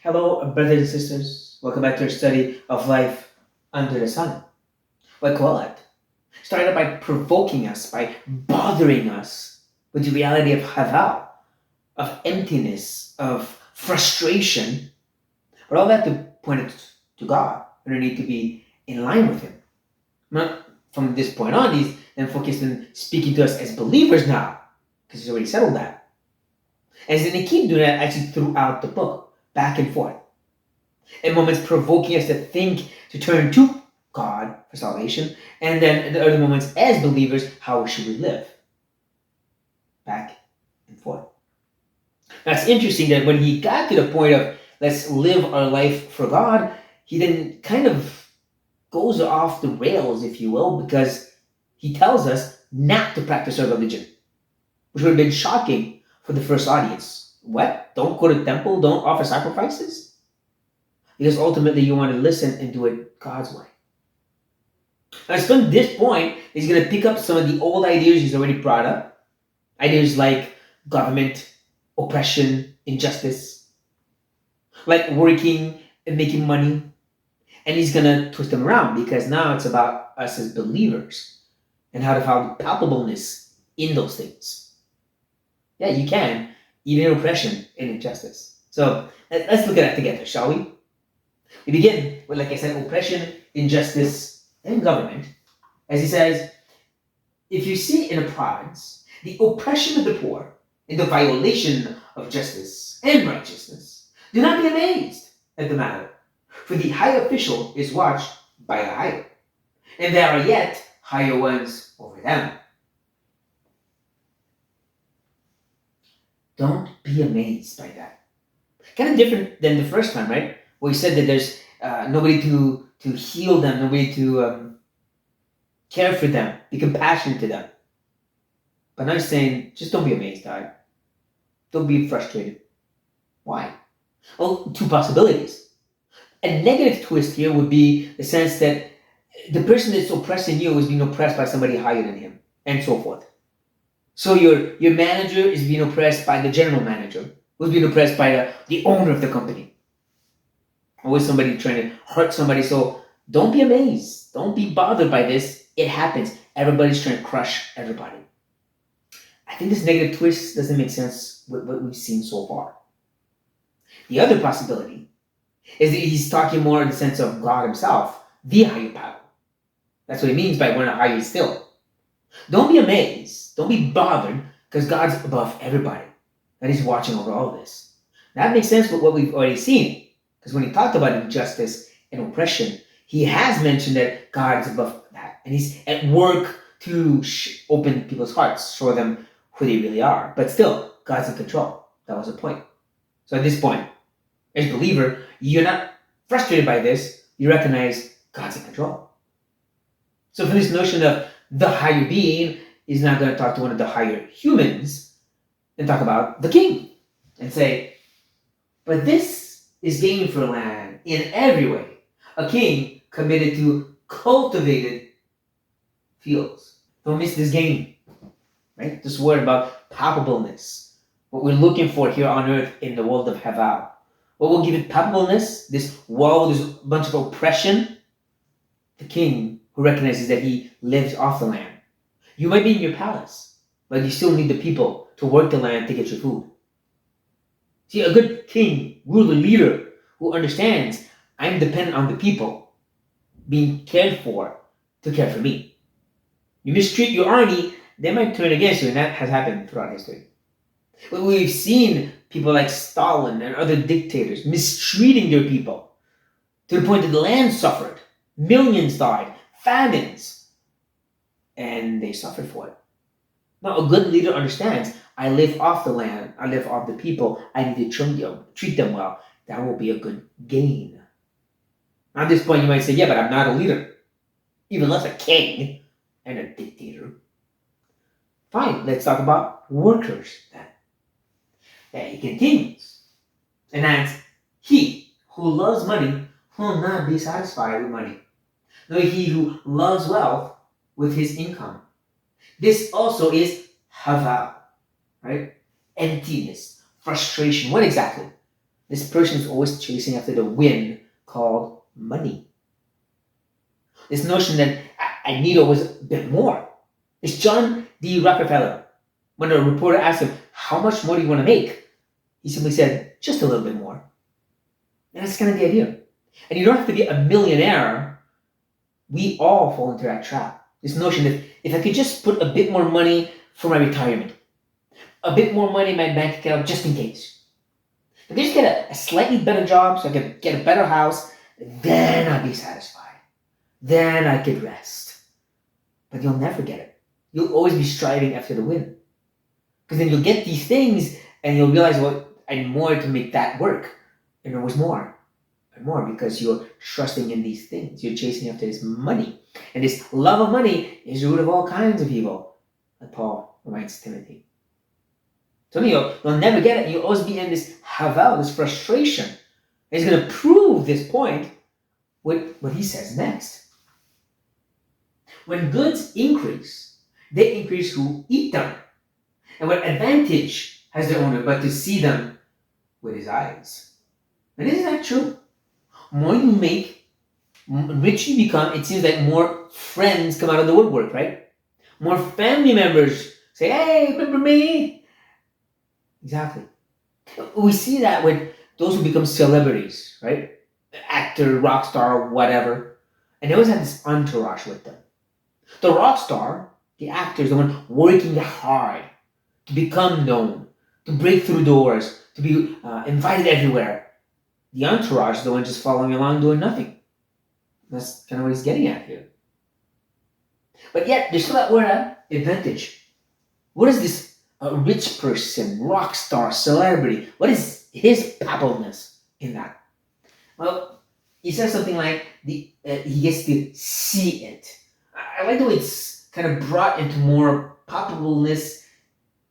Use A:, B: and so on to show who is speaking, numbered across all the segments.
A: Hello, brothers and sisters. Welcome back to our study of life under the sun. Like what? Started by provoking us, by bothering us with the reality of haval, of emptiness, of frustration, but all that to point us to God. We need to be in line with Him. Now, from this point on, He's then focused on speaking to us as believers now, because He's already settled that. And He's going to keep doing that actually throughout the book, back and forth. In moments provoking us to think, to turn to God for salvation, and then in the other moments as believers, how should we live? Back and forth. Now it's interesting that when he got to the point of let's live our life for God, he then kind of goes off the rails, if you will, because he tells us not to practice our religion, which would have been shocking for the first audience. What? Don't go to the temple? Don't offer sacrifices? Because ultimately you want to listen and do it God's way. Now, from this point, he's going to pick up some of the old ideas he's already brought up. Ideas like government, oppression, injustice, like working and making money. And he's going to twist them around because now it's about us as believers and how to find palpableness in those things. Yeah, you can, even in oppression and injustice. So let's look at that together, shall we? We begin with, like I said, oppression, injustice, and government. As he says, if you see in a province the oppression of the poor and the violation of justice and righteousness, do not be amazed at the matter, for the high official is watched by the higher, and there are yet higher ones over them. Don't be amazed by that. Kind of different than the first time, right? Where he said that there's nobody to heal them, nobody to care for them, be compassionate to them. But now he's saying, just don't be amazed, all right? Don't be frustrated. Why? Well, two possibilities. A negative twist here would be the sense that the person that's oppressing you is being oppressed by somebody higher than him, and so forth. So your manager is being oppressed by the general manager, who's being oppressed by the owner of the company. Always somebody trying to hurt somebody. So don't be amazed. Don't be bothered by this. It happens. Everybody's trying to crush everybody. I think this negative twist doesn't make sense with what we've seen so far. The other possibility is that he's talking more in the sense of God himself, the higher power. That's what he means by one higher still. Don't be amazed. Don't be bothered because God's above everybody. And he's watching over all this. That makes sense with what we've already seen. Because when he talked about injustice and oppression, he has mentioned that God is above that. And he's at work to open people's hearts, show them who they really are. But still, God's in control. That was the point. So at this point, as a believer, you're not frustrated by this. You recognize God's in control. So for this notion of the higher being, he's now going to talk to one of the higher humans and talk about the king. And say, but this is gain for land in every way. A king committed to cultivated fields. Don't miss this gain. Right? This word about palpableness. What we're looking for here on earth in the world of Haval. What will give it palpableness? This world, this bunch of oppression. The king who recognizes that he lives off the land. You might be in your palace, but you still need the people to work the land to get your food. See, a good king, ruler, leader who understands I'm dependent on the people being cared for to care for me. You mistreat your army, they might turn against you, and that has happened throughout history. But we've seen people like Stalin and other dictators mistreating their people to the point that the land suffered. Millions died, famines, and they suffered for it. Now, a good leader understands I live off the land, I live off the people, I need to treat them well. That will be a good gain. At this point, you might say, yeah, but I'm not a leader, even less a king and a dictator. Fine, let's talk about workers then. And he continues and adds, he who loves money will not be satisfied with money, nor he who loves wealth with his income. This also is haval, right? Emptiness, frustration. What exactly? This person is always chasing after the wind called money. This notion that I need always a bit more. It's John D. Rockefeller. When a reporter asked him, how much more do you want to make? He simply said, just a little bit more. And that's kind of the idea. And you don't have to be a millionaire. We all fall into that trap. This notion that if I could just put a bit more money for my retirement, a bit more money in my bank account just in case. If I could just get a slightly better job so I could get a better house, then I'd be satisfied. Then I could rest. But you'll never get it. You'll always be striving after the wind. Because then you'll get these things and you'll realize, well, I need more to make that work. And always more and more because you're trusting in these things. You're chasing after this money. And this love of money is the root of all kinds of evil, like Paul reminds Timothy. So you'll never get it. You'll always be in this havel, this frustration. And he's going to prove this point with what he says next. When goods increase, they increase who eat them. And what advantage has the owner but to see them with his eyes? And isn't that true? More you make, richer you become, it seems like more friends come out of the woodwork, right? More family members say, hey, remember me? Exactly. We see that with those who become celebrities, right? Actor, rock star, whatever. And they always have this entourage with them. The rock star, the actor, is the one working hard to become known, to break through doors, to be invited everywhere. The entourage is the one just following along doing nothing. That's kind of what he's getting at here. But yet, there's still that word advantage. What is this rich person, rock star, celebrity? What is his pappleness in that? Well, he says something like he gets to see it. I like the way it's kind of brought into more palpableness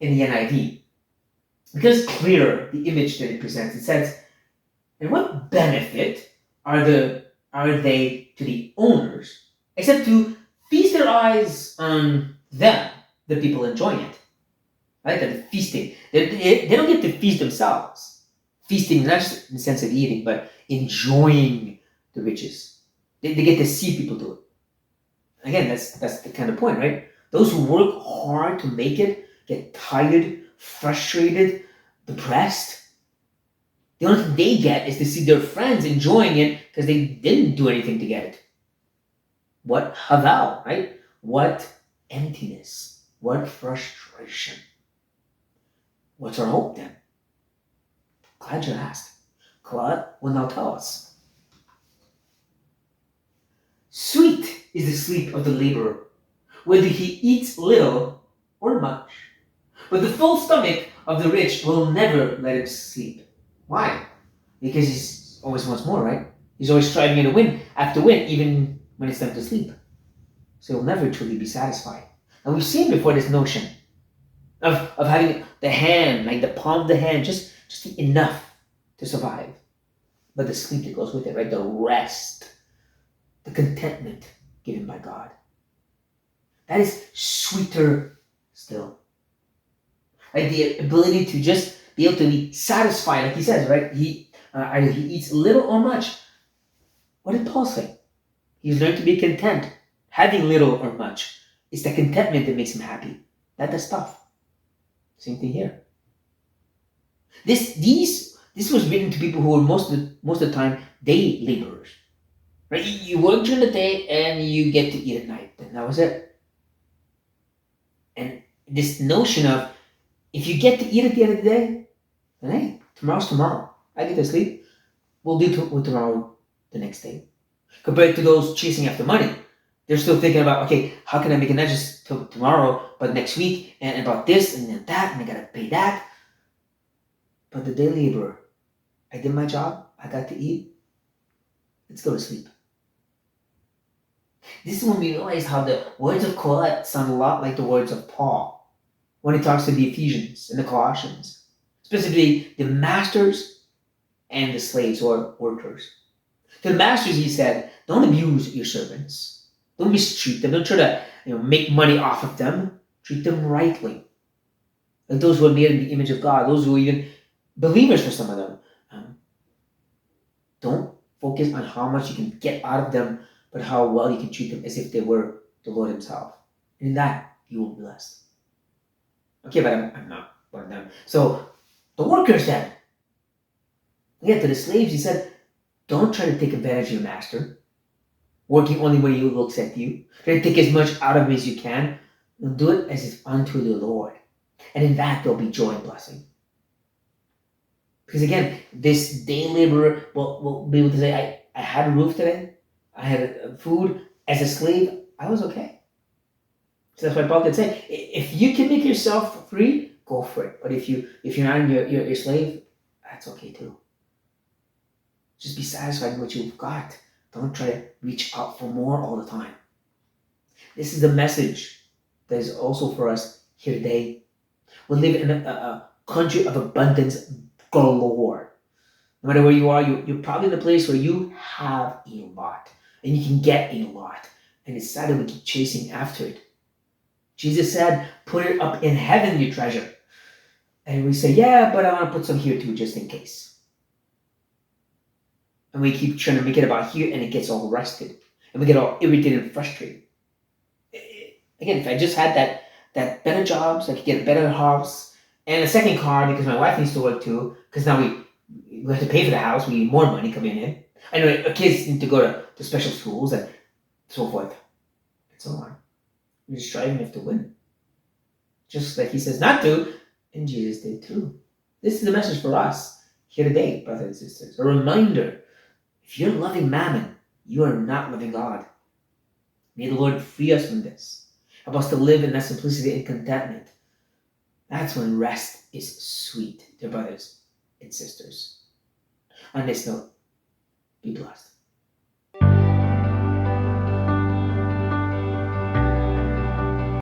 A: in the NIV. Because it's clear the image that it presents. It says, and what benefit are they to the owners except to feast their eyes on them, the people enjoying it? Right? The feasting. They don't get to feast themselves. Feasting not just in the sense of eating, but enjoying the riches. They get to see people do it. Again, that's the kind of point, right? Those who work hard to make it get tired, frustrated, depressed. The only thing they get is to see their friends enjoying it because they didn't do anything to get it. What havel, right? What emptiness. What frustration. What's our hope then? Glad you asked. Claude will now tell us. Sweet is the sleep of the laborer, whether he eats little or much. But the full stomach of the rich will never let him sleep. Why? Because he always wants more, right? He's always striving to win after win, even when it's time to sleep. So he'll never truly be satisfied. And we've seen before this notion of having the hand, like the palm of the hand, just enough to survive. But the sleep that goes with it, right? The rest, the contentment given by God. That is sweeter still. Like the ability to just be able to be satisfied, like he says, right? Either he eats little or much. What did Paul say? He's learned to be content, having little or much. It's the contentment that makes him happy. Not the stuff. Same thing here. This was written to people who were most of the time day laborers. Right? You work during the day and you get to eat at night. And that was it. And this notion of if you get to eat at the end of the day, then hey, tomorrow's tomorrow. I get to sleep. We'll do tomorrow the next day. Compared to those chasing after money, they're still thinking about, okay, how can I make it not just tomorrow, but next week, and about this, and then that, and I gotta pay that. But the day laborer, I did my job, I got to eat, let's go to sleep. This is when we realize how the words of Colette sound a lot like the words of Paul when he talks to the Ephesians and the Colossians, specifically the masters and the slaves or workers. To the masters, he said, don't abuse your servants. Don't mistreat them. Don't try to make money off of them. Treat them rightly. Like those who are made in the image of God, those who are even believers for some of them. focus on how much you can get out of them, but how well you can treat them as if they were the Lord Himself. And in that, you will be blessed. Okay, but I'm not one of them. So the workers then, again, to the slaves, He said, don't try to take advantage of your master, working only when He looks at you. Try to take as much out of Him as you can. And do it as if unto the Lord. And in that, there'll be joy and blessing. Because again, this day laborer will be able to say, I had a roof today, I had food. As a slave, I was okay. So that's why Paul can say, if you can make yourself free, go for it. But if you're not your slave, that's okay too. Just be satisfied with what you've got. Don't try to reach out for more all the time. This is the message that is also for us here today. We live in a country of abundance galore. No matter where you are, you're probably in a place where you have a lot and you can get a lot. And it's sad that we keep chasing after it. Jesus said, put it up in heaven, your treasure. And we say, yeah, but I want to put some here too, just in case. And we keep trying to make it about here, and it gets all rusted. And we get all irritated and frustrated. Again, if I just had that better job, so I could get a better house, and a second car, because my wife needs to work too, because now we have to pay for the house, we need more money coming in. I know our kids need to go to special schools and so forth, and so on. We're just striving to win. Just like He says not to, and Jesus did too. This is the message for us here today, brothers and sisters. A reminder, if you're loving mammon, you are not loving God. May the Lord free us from this. Help us to live in that simplicity and contentment. That's when rest is sweet, dear brothers and sisters. On this note, be blessed.